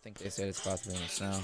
think they said it's possible in the snow.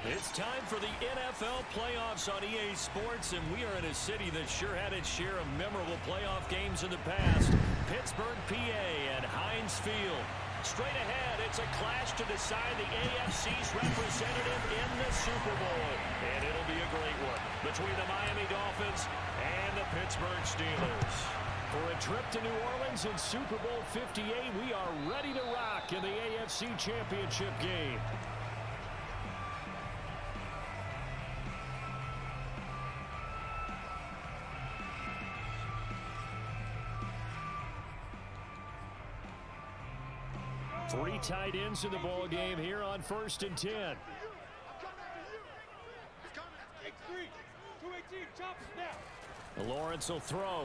It's time for the NFL playoffs on EA Sports, and we are in a city that sure had its share of memorable playoff games in the past. Pittsburgh, PA at Heinz Field. Straight ahead, it's a clash to decide the AFC's representative in the Super Bowl. And it'll be a great one between the Miami Dolphins and the Pittsburgh Steelers. For a trip to New Orleans in Super Bowl 58, we are ready to rock in the AFC Championship game. Three tight ends in the ball game here on 1st and 10. Lawrence will throw.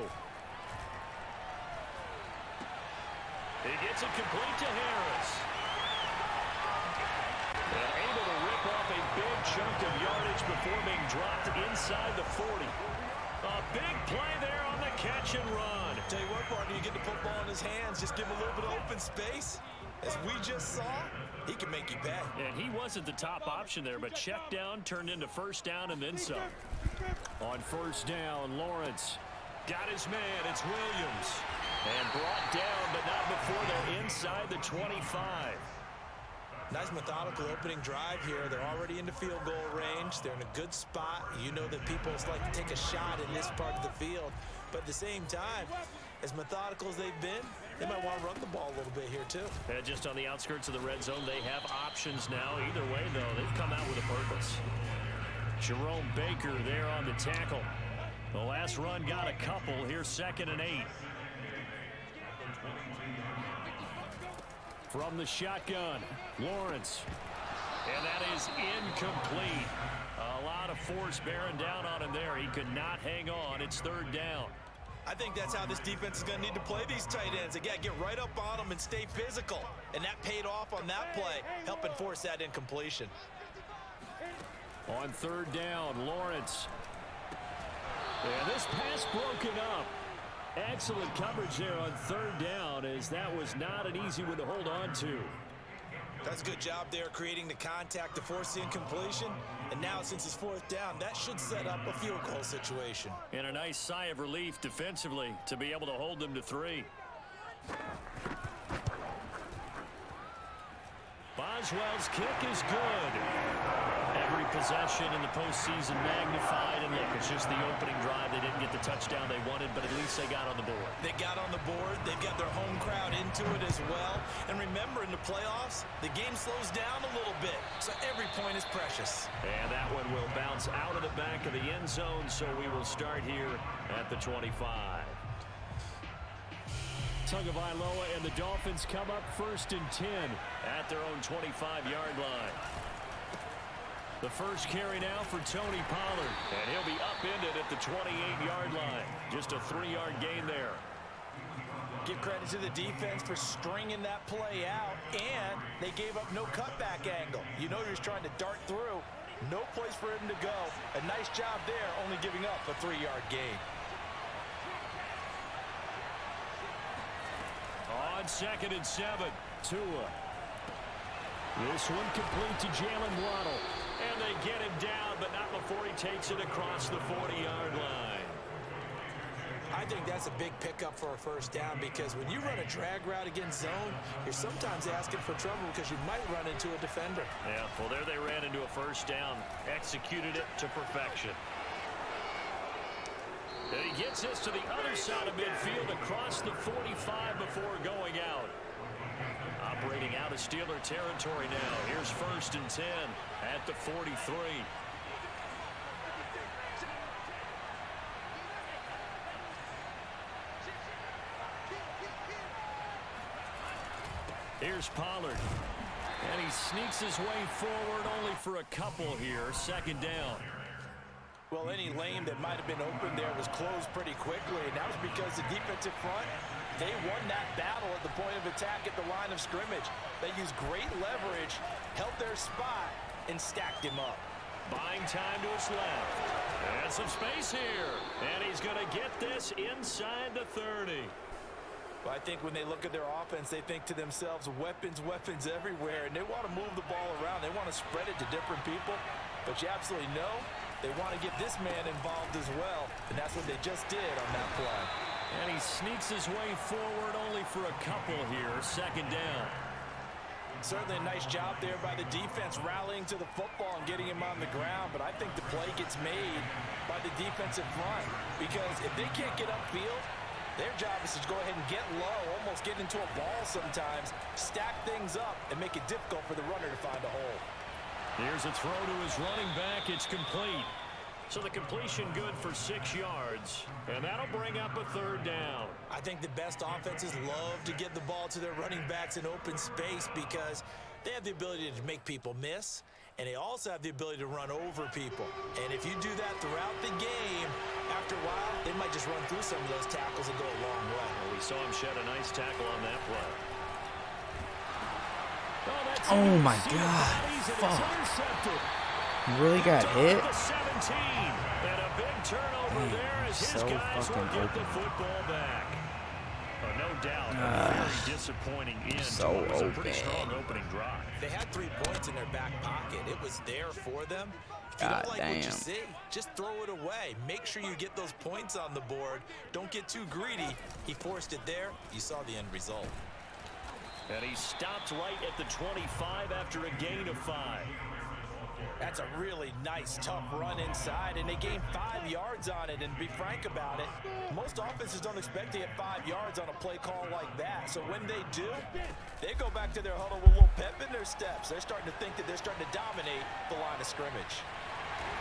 He gets it complete to Harris. And able to rip off a big chunk of yardage before being dropped inside the 40. A big play there on the catch and run. Tell you what, partner, you get the football in his hands, just give him a little bit of open space. As we just saw, he can make you pay. And he wasn't the top option there, but check down turned into first down and then some. On first down, Lawrence got his man. It's Williams. And brought down, but not before they're inside the 25. Nice methodical opening drive here. They're already into field goal range. They're in a good spot. You know that people like to take a shot in this part of the field. But at the same time, as methodical as they've been, they might want to run the ball a little bit here too. And just on the outskirts of the red zone, they have options now. Either way, though, they've come out with a purpose. Jerome Baker there on the tackle. The last run got a couple. Here's 2nd and 8. From the shotgun, Lawrence. And that is incomplete. A lot of force bearing down on him there. He could not hang on. It's 3rd down. I think that's how this defense is going to need to play these tight ends. They got to get right up on them and stay physical. And that paid off on that play, helping force that incompletion. On 3rd down, Lawrence. And this pass broken up. Excellent coverage there on 3rd down, as that was not an easy one to hold on to. That's a good job there creating the contact to force the incompletion. And now since it's 4th down, that should set up a field goal situation. And a nice sigh of relief defensively to be able to hold them to 3. Boswell's kick is good. Every possession in the postseason magnified. And look, it's just the opening drive. They didn't get the touchdown they wanted, but at least they got on the board. They got on the board. They've got their home crowd into it as well. And remember, in the playoffs, the game slows down a little bit. So every point is precious. And that one will bounce out of the back of the end zone. So we will start here at the 25. Tagovailoa and the Dolphins come up 1st and 10 at their own 25-yard line. The first carry now for Tony Pollard, and he'll be upended at the 28-yard line. Just a 3-yard gain there. Give credit to the defense for stringing that play out, and they gave up no cutback angle. You know you're just trying to dart through. No place for him to go. A nice job there, only giving up a 3-yard gain. On 2nd and 7, Tua. This one complete to Jalen Waddle. And they get him down, but not before he takes it across the 40-yard line. I I think that's a big pickup for a first down because when you run a drag route against zone, you're sometimes asking for trouble because you might run into a defender. Yeah, well, there they ran into a first down, executed it to perfection. And he gets this to the other side of midfield across the 45 before going out. Operating out of Steeler territory now. Here's 1st and 10 at the 43. Here's Pollard. And he sneaks his way forward only for a couple here. 2nd down. Well, any lane that might have been open there was closed pretty quickly, and that was because the defensive front, they won that battle at the point of attack at the line of scrimmage. They used great leverage, held their spot, and stacked him up. Buying time to his left. And some space here. And he's going to get this inside the 30. Well, I think when they look at their offense, they think to themselves, weapons, weapons everywhere, and they want to move the ball around. They want to spread it to different people, but you absolutely know they want to get this man involved as well, and that's what they just did on that play. And he sneaks his way forward only for a couple here. 2nd down. Certainly a nice job there by the defense rallying to the football and getting him on the ground, but I think the play gets made by the defensive front because if they can't get upfield, their job is to go ahead and get low, almost get into a ball sometimes, stack things up, and make it difficult for the runner to find a hole. Here's a throw to his running back. It's complete. So the completion good for 6 yards. And that'll bring up a 3rd down. I think the best offenses love to get the ball to their running backs in open space because they have the ability to make people miss, and they also have the ability to run over people. And if you do that throughout the game, after a while, they might just run through some of those tackles and go a long way. Well, we saw him shed a nice tackle on that play. Oh my God. Fuck. He really got hit? The 17. And a big turnover there as his guys will get the football back. No doubt, a very disappointing end. So It was a pretty strong opening drive. They had 3 points in their back pocket. It was there for them. If you don't like what you see, just throw it away. Make sure you get those points on the board. Don't get too greedy. He forced it there. You saw the end result. And he stopped right at the 25 after a gain of 5. That's a really nice, tough run inside, and they gained 5 yards on it. And to be frank about it, most offenses don't expect to get 5 yards on a play call like that. So when they do, they go back to their huddle with a little pep in their steps. They're starting to think that they're starting to dominate the line of scrimmage.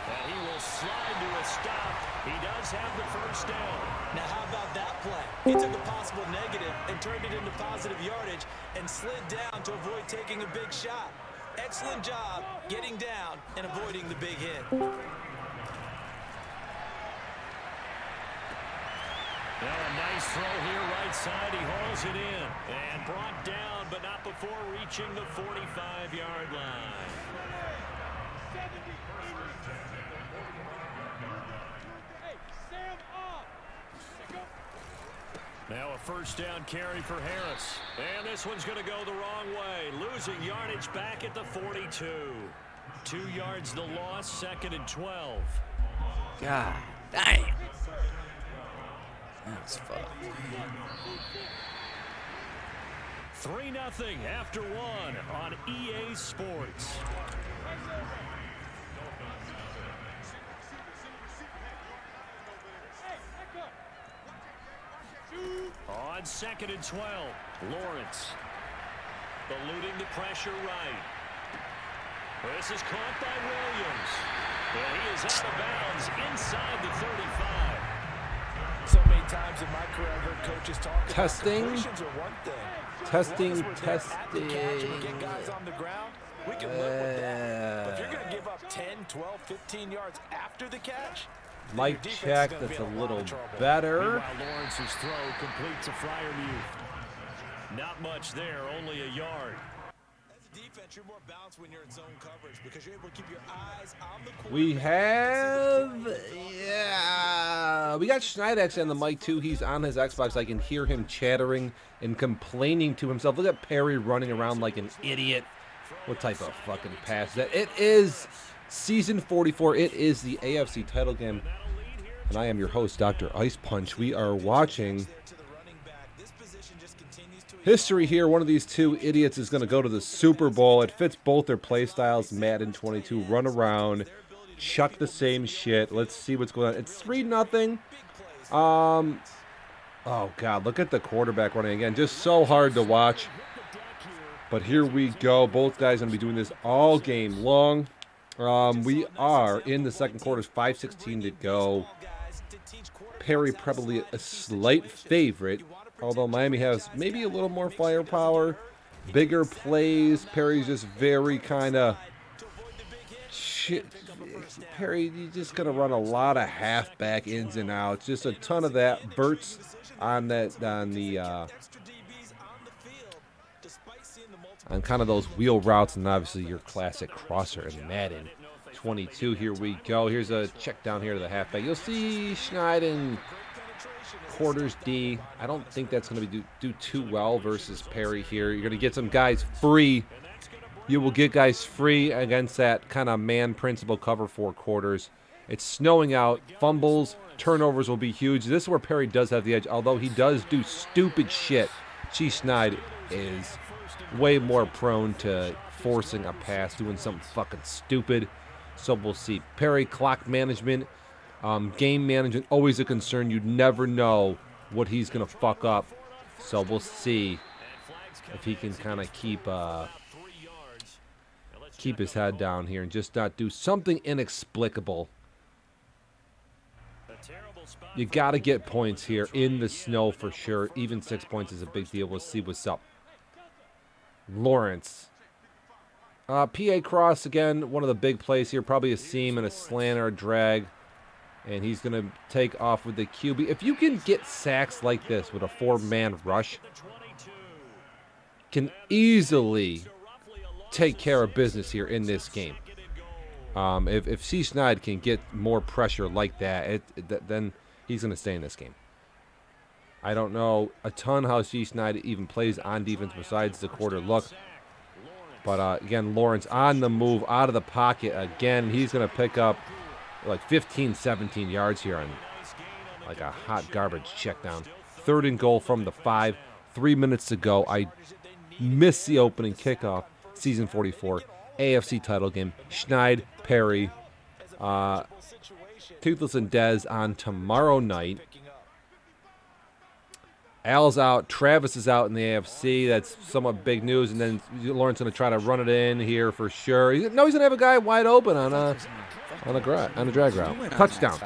And he will slide to a stop. He does have the 1st down. Now, how about that play? He took a possible negative and turned it into positive yardage and slid down to avoid taking a big shot. Excellent job getting down and avoiding the big hit. Now a nice throw here right side. He hauls it in and brought down, but not before reaching the 45-yard line. Now a 1st down carry for Harris. And this one's going to go the wrong way. Losing yardage back at the 42. 2 yards the loss, 2nd and 12. God damn. That's fucked. 3-0 after 1 on EA Sports. On 2nd and 12, Lawrence eluding the pressure right. This is caught by Williams. And he is out of bounds inside the 35. So many times in my career, I've heard coaches talk about Testing. completions are one thing. Testing. As long as we're there at the catch and we get guys on the ground, we can live with that. But if you're going to give up 10, 12, 15 yards after the catch, Mic check, that's a little better. Meanwhile, Lawrence's throw completes a Freiermuth. Not much there, only a yard. As a defense, you're more balanced when you're in zone coverage because you're able to keep your eyes on the quarterback. We have, we got Schneid actually on the mic too. He's on his Xbox. I can hear him chattering and complaining to himself. Look at Perry running around like an idiot. What type of fucking pass is that? It is Season 44. It is the AFC title game. And I am your host, Dr. Ice Punch. We are watching history here. One of these two idiots is going to go to the Super Bowl. It fits both their play styles. Madden 22, run around, chuck the same shit. Let's see what's going on. It's 3-0. Oh, God, look at the quarterback running again. Just so hard to watch. But here we go. Both guys going to be doing this all game long. We are in the second quarter. 5:16 to go. Perry probably a slight favorite, although Miami has maybe a little more firepower, bigger plays. Perry's just very kind of shit. Perry, you're just gonna run a lot of halfback ins and outs, just a ton of that. Burts on kind of those wheel routes, and obviously your classic crosser in Madden 22. Here we go. Here's a check down here to the halfback. You'll see Schneid in quarters D. I don't think that's going to do too well versus Perry here. You're going to get some guys free. You will get guys free against that kind of man principle cover 4 quarters. It's snowing out. Fumbles, turnovers will be huge. This is where Perry does have the edge, although he does do stupid shit. Schneid is way more prone to forcing a pass, doing something fucking stupid. So we'll see. Perry, clock management, game management, always a concern. You never know what he's going to fuck up. So we'll see if he can kind of keep his head down here and just not do something inexplicable. You got to get points here in the snow for sure. Even 6 points is a big deal. We'll see what's up. Lawrence. PA cross again, one of the big plays here. Probably a seam and a slant or a drag. And he's going to take off with the QB. If you can get sacks like this with a 4-man rush, can easily take care of business here in this game. If Schneid can get more pressure like that, then he's going to stay in this game. I don't know a ton how Schneid even plays on defense besides the quarter look. But, again, Lawrence on the move, out of the pocket again. He's going to pick up like 15, 17 yards here on like a hot garbage check down. 3rd and goal from the 5. 3 minutes to go. I missed the opening kickoff. Season 44. AFC title game. Schneid, Perry, Toothless and Dez on tomorrow night. Al's out. Travis is out in the AFC. That's somewhat big news. And then Lawrence going to try to run it in here for sure. He's going to have a guy wide open on a drag route. Touchdown.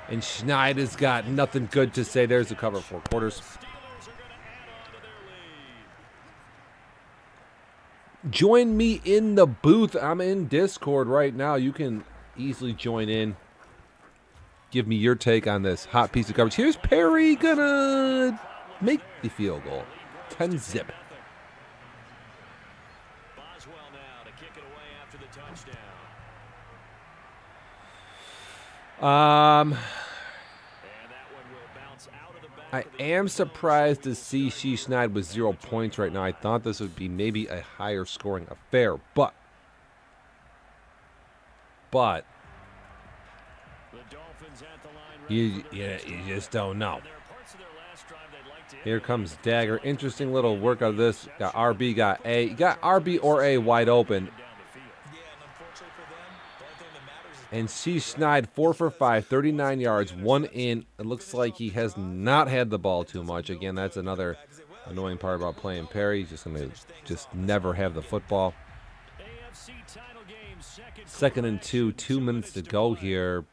And Schneid has got nothing good to say. There's the cover 4 quarters. Join me in the booth. I'm in Discord right now. You can easily join in. Give me your take on this hot piece of coverage. Here's Perry gonna make the field goal. 10-zip. I am surprised to see Schneid with 0 points right now. I thought this would be maybe a higher scoring affair, but you just don't know. Here comes Dagger. Interesting little work out of this. Got RB, got A. You got RB or A wide open. And Schneid, 4 for 5, 39 yards, 1 in. It looks like he has not had the ball too much. Again, that's another annoying part about playing Perry. He's just going to never have the football. 2nd and 2, 2 minutes to go here.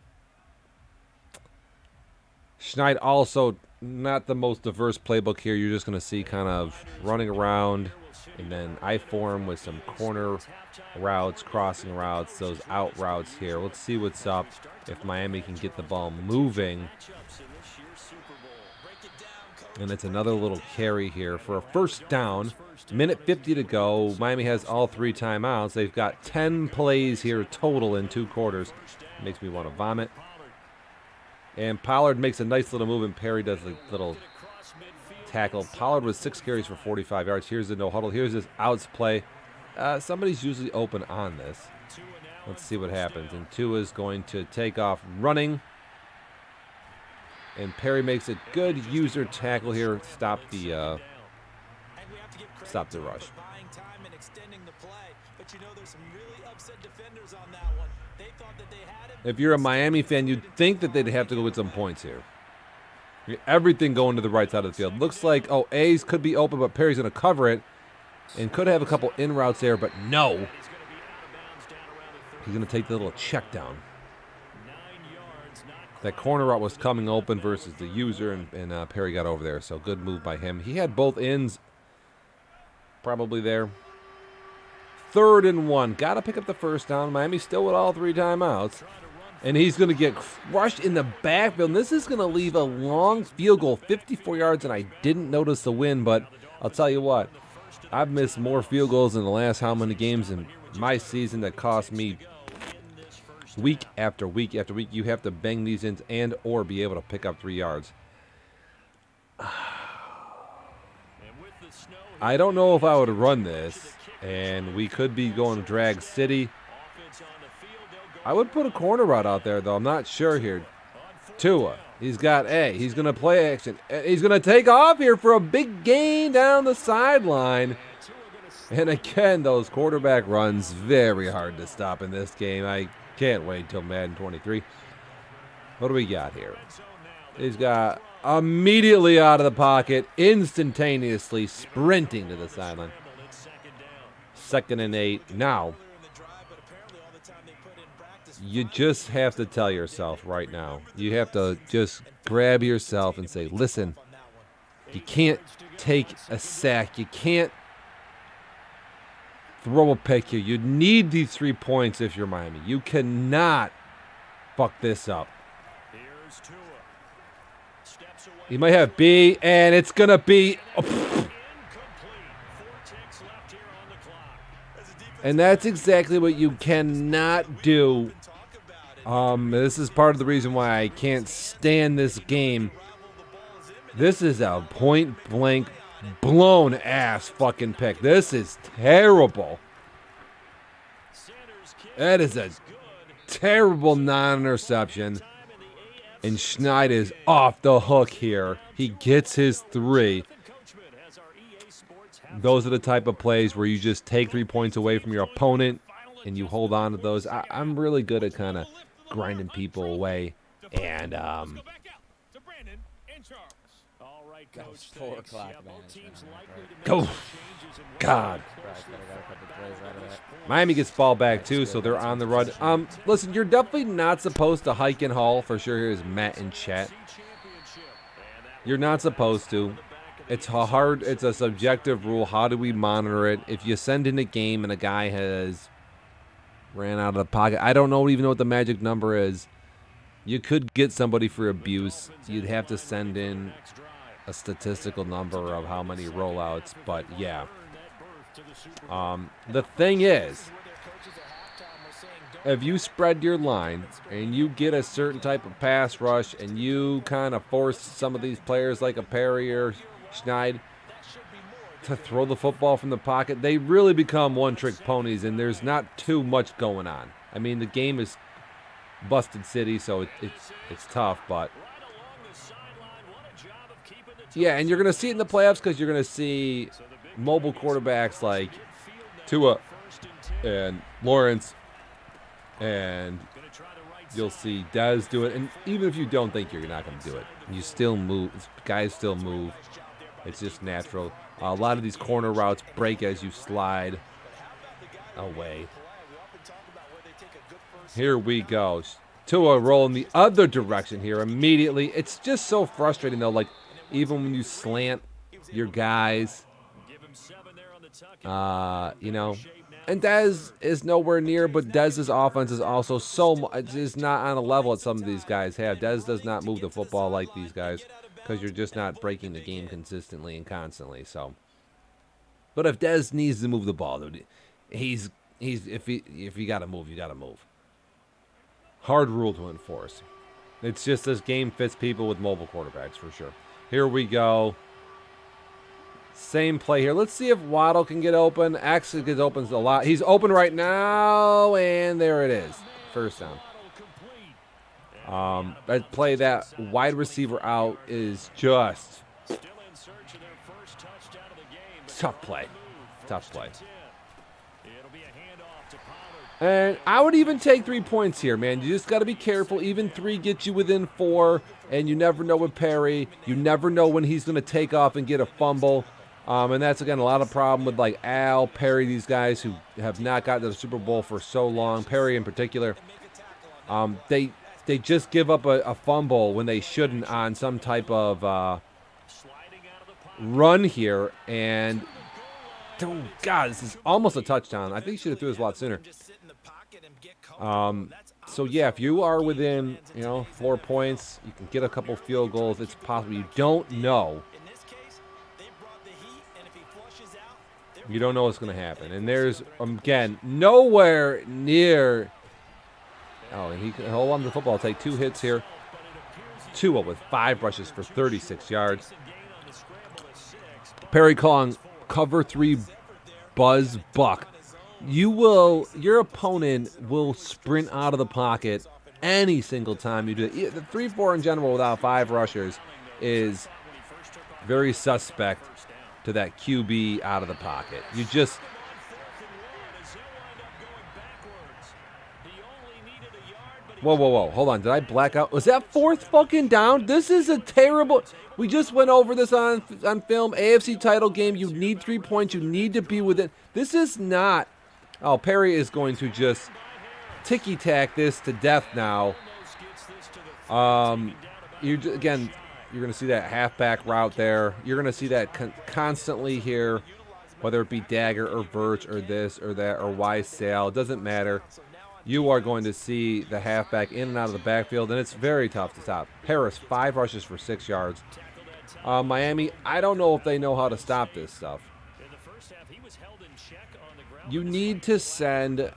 Schneid also not the most diverse playbook here. You're just going to see kind of running around and then I-form with some corner routes, crossing routes, those out routes here. Let's see what's up if Miami can get the ball moving. And it's another little carry here for a first down. Minute 50 to go. Miami has all 3 timeouts. They've got 10 plays here total in 2 quarters. Makes me want to vomit. And Pollard makes a nice little move, and Perry does a little tackle. Pollard was 6 carries for 45 yards. Here's the no huddle. Here's this outs play. Somebody's usually open on this. Let's see what happens. And Tua is going to take off running. And Perry makes a good user tackle here. Stop the rush. If you're a Miami fan, you'd think that they'd have to go get some points here. Everything going to the right side of the field. Looks like, oh, A's could be open, but Perry's going to cover it. And could have a couple in routes there, but no. He's going to take the little check down. That corner route was coming open versus the user, and Perry got over there. So good move by him. He had both ends probably there. 3rd and 1. Got to pick up the first down. Miami still with all 3 timeouts. And he's going to get crushed in the backfield. And this is going to leave a long field goal, 54 yards, and I didn't notice the win, but I'll tell you what. I've missed more field goals in the last how many games in my season that cost me week after week after week. You have to bang these in and or be able to pick up 3 yards. I don't know if I would run this, and we could be going to drag city. I would put a corner route out there, though. I'm not sure here. Tua, he's got A. He's going to play action. He's going to take off here for a big gain down the sideline. And again, those quarterback runs, very hard to stop in this game. I can't wait until Madden 23. What do we got here? He's got immediately out of the pocket, instantaneously sprinting to the sideline. 2nd and 8. Now, you just have to tell yourself right now. You have to just grab yourself and say, listen, you can't take a sack. You can't throw a pick here. You need these 3 points if you're Miami. You cannot fuck this up. He might have B, and it's going to be... And that's exactly what you cannot do. This is part of the reason why I can't stand this game. This is a point-blank, blown-ass fucking pick. This is terrible. That is a terrible non-interception. And Schneid is off the hook here. He gets his 3. Those are the type of plays where you just take 3 points away from your opponent and you hold on to those. I'm really good at kind of grinding people away. And, That's 4 o'clock, man. go. God. Miami gets ball back, too, so they're on the run. Listen, you're definitely not supposed to hike and haul. For sure, here's Matt in chat. You're not supposed to. It's hard. It's a subjective rule. How do we monitor it? If you send in a game and a guy has ran out of the pocket, I don't even know what the magic number is. You could get somebody for abuse. You'd have to send in a statistical number of how many rollouts, but yeah. The thing is, if you spread your line and you get a certain type of pass rush and you kind of force some of these players like a Perry or Schneid to throw the football from the pocket, they really become one-trick ponies, and there's not too much going on. I mean, the game is busted city, so it's tough, but yeah, and you're going to see it in the playoffs because you're going to see mobile quarterbacks like Tua and Lawrence, and you'll see Dez do it. And even if you don't think you're not going to do it, you still move. Guys still move. It's just natural. A lot of these corner routes break as you slide away. Here we go. Tua rolling the other direction here immediately. It's just so frustrating, though. Like, even when you slant your guys, you know. And Dez is nowhere near, but Dez's offense is also is not on a level that some of these guys have. Dez does not move the football like these guys because you're just not breaking the game consistently and constantly. So, but if Dez needs to move the ball, if you got to move, you got to move. Hard rule to enforce. It's just this game fits people with mobile quarterbacks for sure. Here we go. Same play here. Let's see if Waddle can get open. Actually gets open a lot. He's open right now, and there it is. First down. That play, that wide receiver out is just tough play. Tough play. And I would even take 3 points here, man. You just got to be careful. Even 3 gets you within 4, and you never know with Perry. You never know when he's going to take off and get a fumble. And that's, again, a lot of problem with, like, Al, Perry, these guys who have not gotten to the Super Bowl for so long, Perry in particular. They just give up a fumble when they shouldn't on some type of run here. And, oh, God, this is almost a touchdown. I think he should have threw this a lot sooner. So, yeah, if you are within, 4 points, you can get a couple field goals. It's possible. You don't know. You don't know what's going to happen. And there's, again, nowhere near. Oh, and he can hold on to the football. Take 2 hits here. Tua with 5 rushes for 36 yards. Perry calling cover 3 buzz buck. Your opponent will sprint out of the pocket any single time you do it. The 3-4 in general without 5 rushers is very suspect to that QB out of the pocket. You just... Whoa. Hold on. Did I black out? Was that 4th fucking down? This is a terrible... We just went over this on film. AFC title game. You need 3 points. You need to be within... This is not... Oh, Perry is going to just ticky-tack this to death now. You're going to see that halfback route there. You're going to see that constantly here, whether it be Dagger or Verch or this or that or Wise-Sale. It doesn't matter. You are going to see the halfback in and out of the backfield, and it's very tough to stop. Harris, 5 rushes for 6 yards. Miami, I don't know if they know how to stop this stuff. You need to send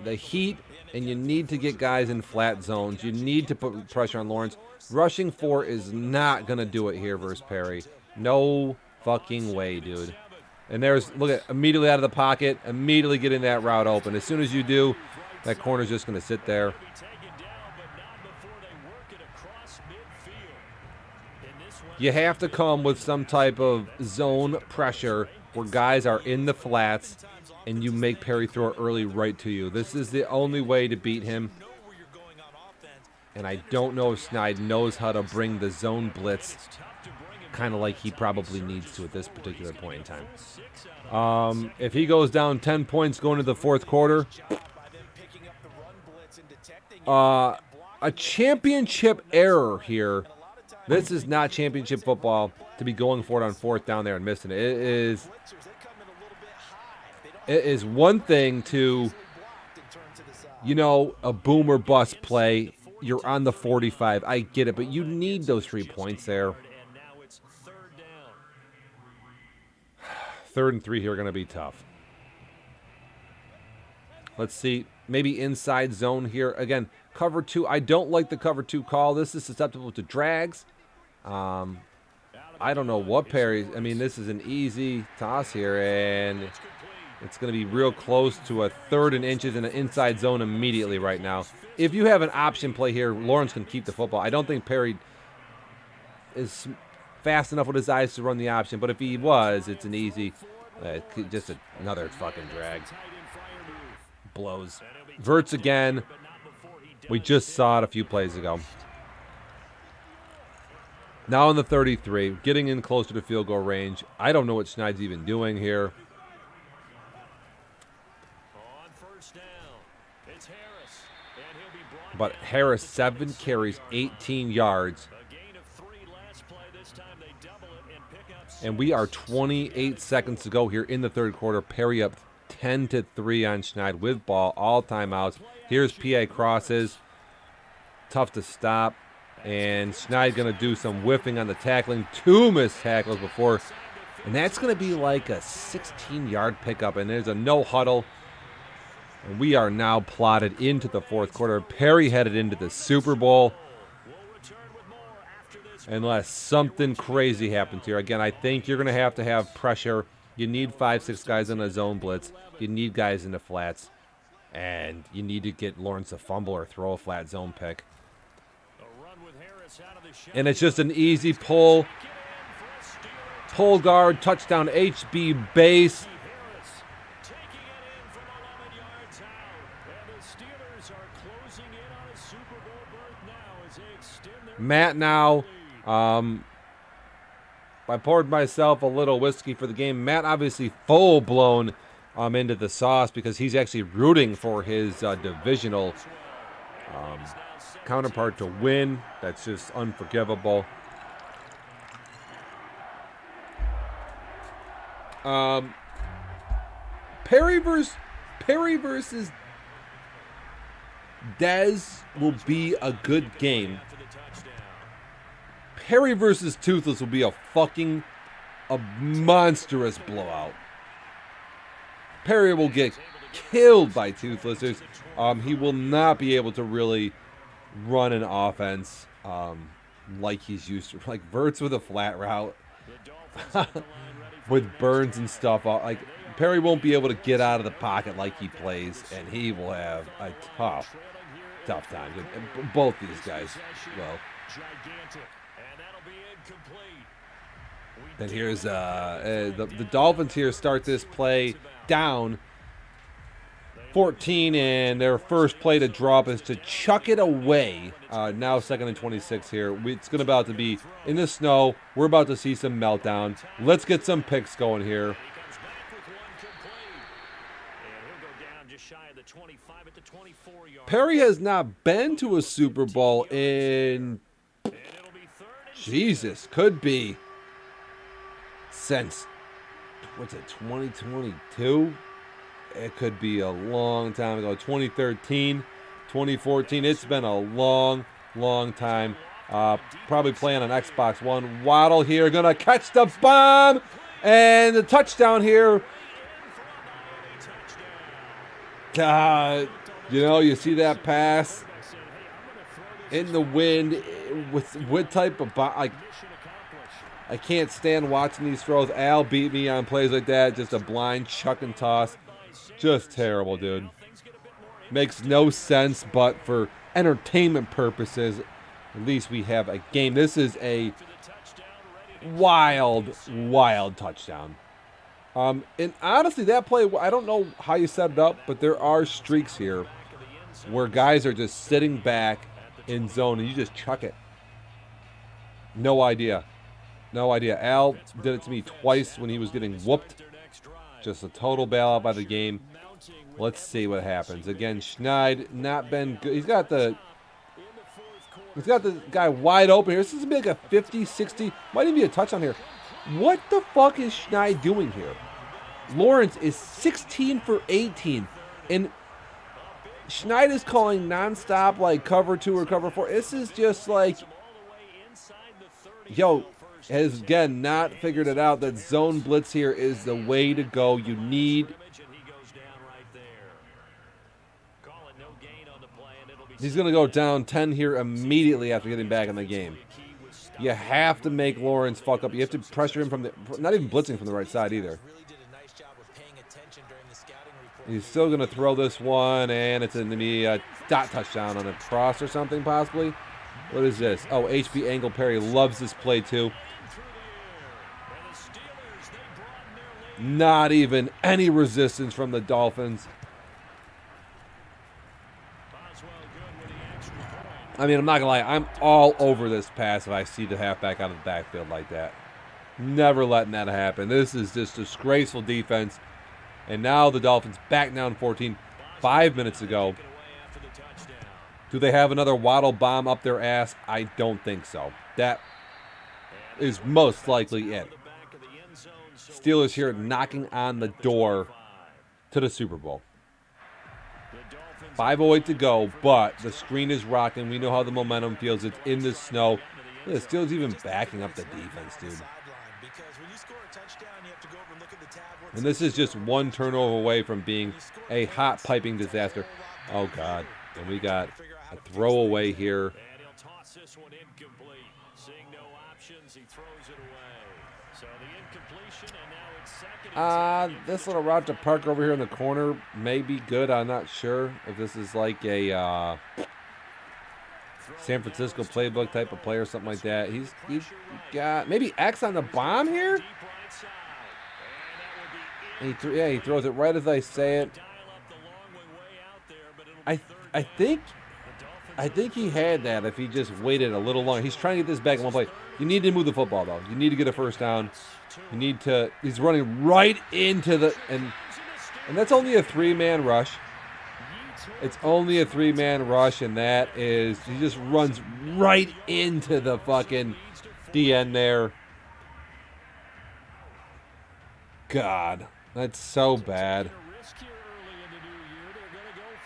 the heat, and you need to get guys in flat zones. You need to put pressure on Lawrence. Rushing 4 is not going to do it here versus Perry. No fucking way, dude. And there's, look at, immediately out of the pocket, immediately getting that route open. As soon as you do, that corner's just going to sit there. You have to come with some type of zone pressure where guys are in the flats and you make Perry throw it early right to you. This is the only way to beat him. And I don't know if Schneid knows how to bring the zone blitz kind of like he probably needs to at this particular point in time. If he goes down 10 points going into the 4th quarter, a championship error here. This is not championship football to be going for it on 4th down there and missing it. It is one thing to, a boom or bust play. You're on the 45. I get it, but you need those 3 points there. 3rd and 3 here are going to be tough. Let's see. Maybe inside zone here. Again, cover 2. I don't like the cover 2 call. This is susceptible to drags. I don't know what Perry's... I mean, this is an easy toss here, and it's going to be real close to a 3rd and inches in an inside zone immediately right now. If you have an option play here, Lawrence can keep the football. I don't think Perry is fast enough with his eyes to run the option, but if he was, it's an easy... just another fucking drag. Blows. Verts again. We just saw it a few plays ago. Now in the 33, getting in closer to field goal range. I don't know what Schneid's even doing here. But Harris, 7 carries, 18 yards. And we are 28 seconds to go here in the 3rd quarter. Perry up 10-3 on Schneid with ball, all timeouts. Here's PA crosses. Tough to stop. And Schneid going to do some whiffing on the tackling. 2 missed tackles before. And that's going to be like a 16-yard pickup. And there's a no huddle. And we are now plotted into the 4th quarter. Perry headed into the Super Bowl. Unless something crazy happens here. Again, I think you're going to have pressure. You need 5-6 guys in a zone blitz. You need guys in the flats. And you need to get Lawrence a fumble or throw a flat zone pick. And it's just an easy pull guard, touchdown, HB base. Matt now, I poured myself a little whiskey for the game. Matt obviously full-blown into the sauce because he's actually rooting for his divisional counterpart to win. That's just unforgivable. Perry versus Dez will be a good game. Perry versus Toothless will be a monstrous blowout. Perry will get killed by Toothless. He will not be able to really run an offense like he's used to. Like Verts with a flat route. With Burns and stuff. Like Perry won't be able to get out of the pocket like he plays, and he will have a tough time. And both these guys will. Then here's the Dolphins here start this play down 14, and their first play to drop is to chuck it away. Now 2nd and 26 here. It's going to about to be in the snow. We're about to see some meltdown. Let's get some picks going here. Perry has not been to a Super Bowl in, Jesus, could be since, what's it, 2022? It could be a long time ago. 2013, 2014. It's been a long time. Probably playing on Xbox One. Waddle here, gonna catch the bomb, and the touchdown here. God, you see that pass in the wind with what type of like. I can't stand watching these throws. Al beat me on plays like that. Just a blind chuck and toss. Just terrible, dude. Makes no sense, but for entertainment purposes, at least we have a game. This is a wild touchdown. And honestly, that play, I don't know how you set it up, but there are streaks here where guys are just sitting back in zone and you just chuck it. No idea. Al did it to me twice when he was getting whooped. Just a total bailout by the game. Let's see what happens. Again, Schneid not been good. He's got the guy wide open here. This is going to be like a 50, 60. Might even be a touchdown here. What the fuck is Schneid doing here? Lawrence is 16 for 18. And Schneid is calling nonstop like cover 2 or cover 4. This is just like, has again not figured it out that zone blitz here is the way to go. You need. He's going to go down 10 here immediately after getting back in the game. You have to make Lawrence fuck up. You have to pressure him from the, not even blitzing from the right side either. He's still going to throw this one, and it's going to be a dot touchdown on a cross or something possibly. What is this? Oh, HB Angle Perry loves this play too. Not even any resistance from the Dolphins. I mean, I'm not going to lie. I'm all over this pass if I see the halfback out of the backfield like that. Never letting that happen. This is just disgraceful defense. And now the Dolphins back down 14 5 minutes ago. Do they have another Waddle bomb up their ass? I don't think so. That is most likely it. Steelers here knocking on the door to the Super Bowl. 5:08 to go, but the screen is rocking. We know how the momentum feels. It's in the snow. The Steelers even backing up the defense, dude. And this is just one turnover away from being a hot piping disaster. Oh, God. And we got a throwaway here. This little route to Parker over here in the corner may be good. I'm not sure if this is like a San Francisco playbook type of player, something like that. He's got maybe X on the bomb here. And he throws it right as I say it. I think he had that if he just waited a little longer. He's trying to get this back in one play. You need to move the football though. You need to get a first down. You need to. He's running right into the and that's only a 3-man rush. It's only a 3-man rush, and that is he just runs right into the fucking DN there. God, that's so bad.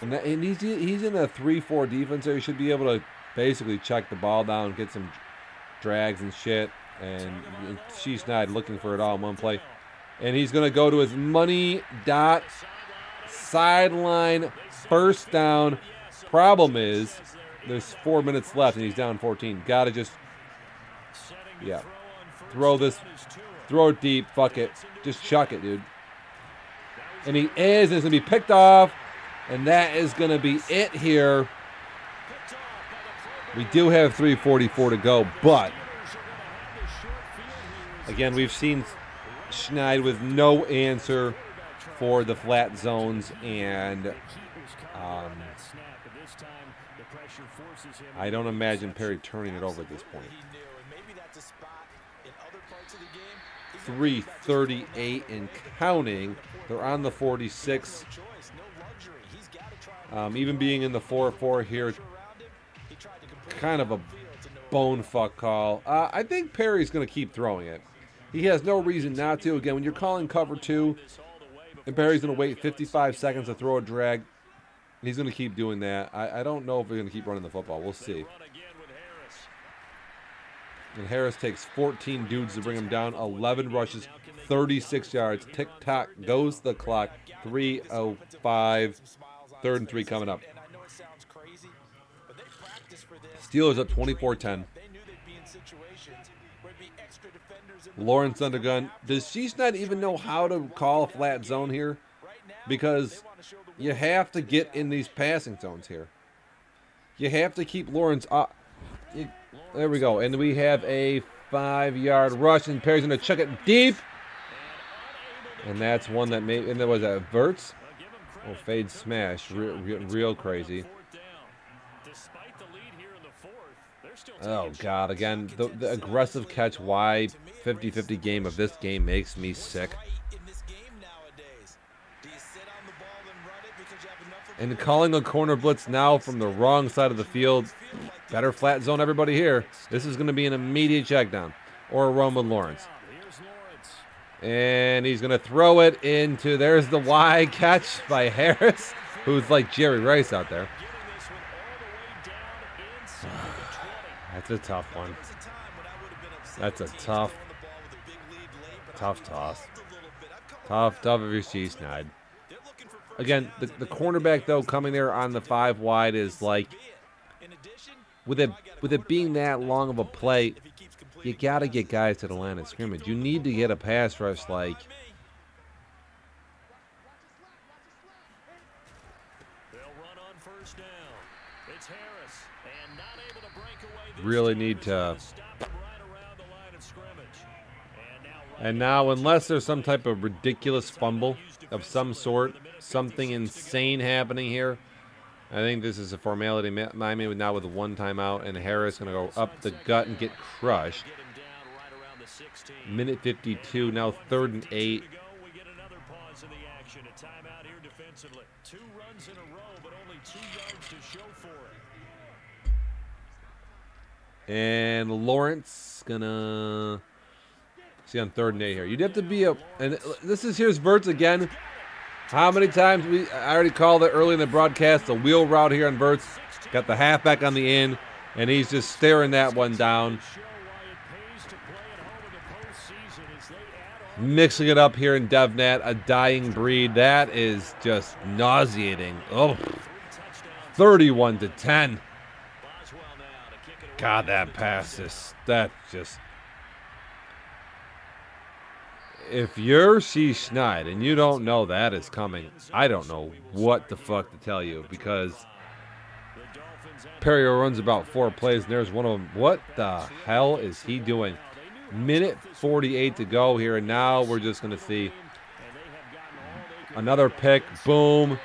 And he's in a 3-4 defense there. He should be able to basically check the ball down, get some drags and shit. And Schneid looking for it all in one play. And he's going to go to his money dot sideline first down. Problem is, there's 4 minutes left and he's down 14. Got to just, throw it deep. Fuck it. Just chuck it, dude. And he is. And it's going to be picked off. And that is going to be it here. We do have 3:44 to go, but again, we've seen Schneid with no answer for the flat zones, and I don't imagine Perry turning it over at this point. 3:38 and counting. They're on the 46. Even being in the 4-4 here, kind of a bone fuck call. I think Perry's going to keep throwing it. He has no reason not to. Again, when you're calling cover 2, and Perry's going to wait 55 seconds to throw a drag, he's going to keep doing that. I don't know if we're going to keep running the football. We'll see. And Harris takes 14 dudes to bring him down. 11 rushes, 36 yards. Tick-tock goes the clock. 3:05. 3rd and 3 coming up. Steelers up 24-10. Lawrence under gun. Does Schneid even know how to call a flat zone here? Because you have to get in these passing zones here. You have to keep Lawrence up. There we go. And we have a 5-yard rush, and Perry's going to chuck it deep. And that's one that made, and there was a Verts. Oh, fade smash. Real crazy. Oh, God. Again, the aggressive catch wide 50-50 game of this game makes me sick. And calling a corner blitz now from the wrong side of the field. Better flat zone everybody here. This is going to be an immediate check down. Or a run with Lawrence. And he's going to throw it into, there's the wide catch by Harris, who's like Jerry Rice out there. That's a tough one. That's a tough toss. Tough if you're Schneid. Again, the cornerback, though, coming there on the 5 wide is like, with it being that long of a play, you got to get guys to the line of scrimmage. You need to get a pass rush like. Really need to. And now, unless there's some type of ridiculous fumble of some sort, something insane happening here, I think this is a formality. Miami now with a 1 timeout, and Harris going to go up the gut and get crushed. Minute 52, now 3rd and 8. And Lawrence gonna see on 3rd and 8 here. You'd have to be and here's Verts again. How many times I already called it early in the broadcast, the wheel route here on Verts. Got the halfback on the in, and he's just staring that one down. Mixing it up here in DevNat, a dying breed. That is just nauseating. Oh, 31-10. God, that pass is, if you're Schneid and you don't know that is coming, I don't know what the fuck to tell you, because Perry runs about 4 plays, and there's one of them. What the hell is he doing? Minute 48 to go here, and now we're just going to see another pick. Boom.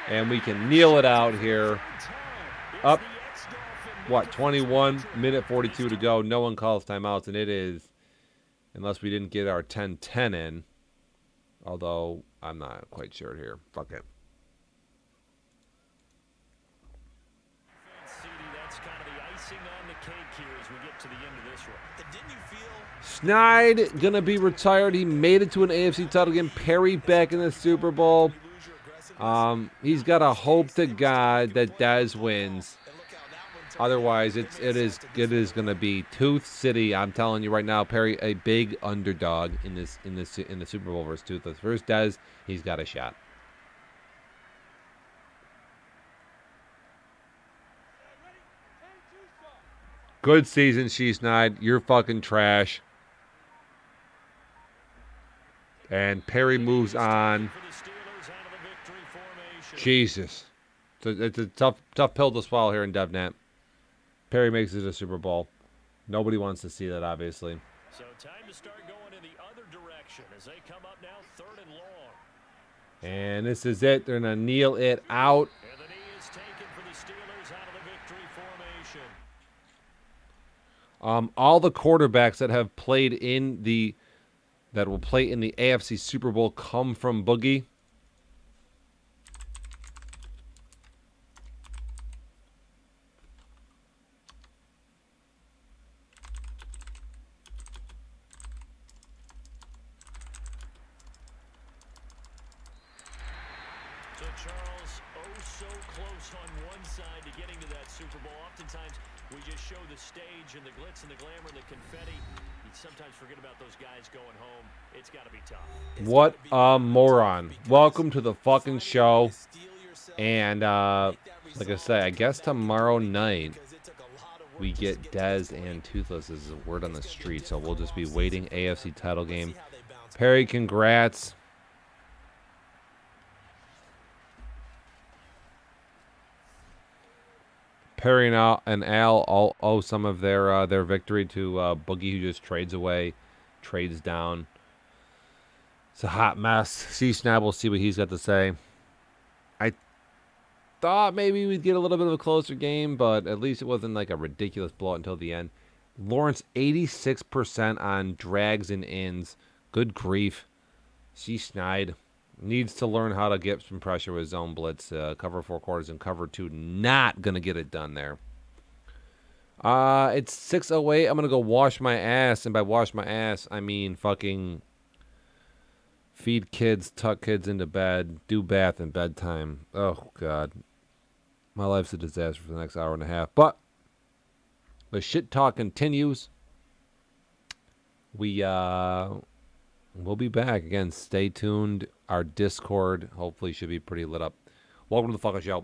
And we can kneel it out here. Up, 21, minute 42 to go. No one calls timeouts, and it is, unless we didn't get our 10-10 in. Although, I'm not quite sure here. Fuck it. Schneid gonna be retired. He made it to an AFC title game. Perry back in the Super Bowl. He's got to hope to God that Dez wins. Otherwise, it is gonna be Tooth City. I'm telling you right now, Perry a big underdog in the Super Bowl versus Toothless. First Dez, he's got a shot. Good season, Schneid. You're fucking trash. And Perry moves on. Jesus. It's a tough pill to swallow here in DevNet. Perry makes it to the Super Bowl. Nobody wants to see that, obviously. So time to start going in the other direction as they come up now 3rd and long. And this is it. They're going to kneel it out. And the knee is taken for the Steelers out of the victory formation. All the quarterbacks that have played that will play in the AFC Super Bowl come from Boogie. So Charles, so close on one side to getting to that Super Bowl. Oftentimes, we just show the stage and the glitz and the glamour and the confetti. You sometimes forget about those guys going home. It's got to be tough. What a moron. Welcome to the fucking show. And, like I say, I guess tomorrow night we get Dez and Toothless as a word on the street. So we'll just be waiting AFC title game. Perry, congrats. Perry and Al all owe some of their victory to Boogie, who just trades down. It's a hot mess. Schneid, we'll see what he's got to say. I thought maybe we'd get a little bit of a closer game, but at least it wasn't like a ridiculous blowout until the end. Lawrence, 86% on drags and ins. Good grief. Schneid needs to learn how to get some pressure with zone blitz. Cover 4 quarters and cover 2. Not going to get it done there. It's 6:08. I'm going to go wash my ass. And by wash my ass, I mean fucking feed kids, tuck kids into bed, do bath and bedtime. Oh, God. My life's a disaster for the next hour and a half. But the shit talk continues. We'll be back. Again, stay tuned. Our Discord hopefully should be pretty lit up. Welcome to the fucking show.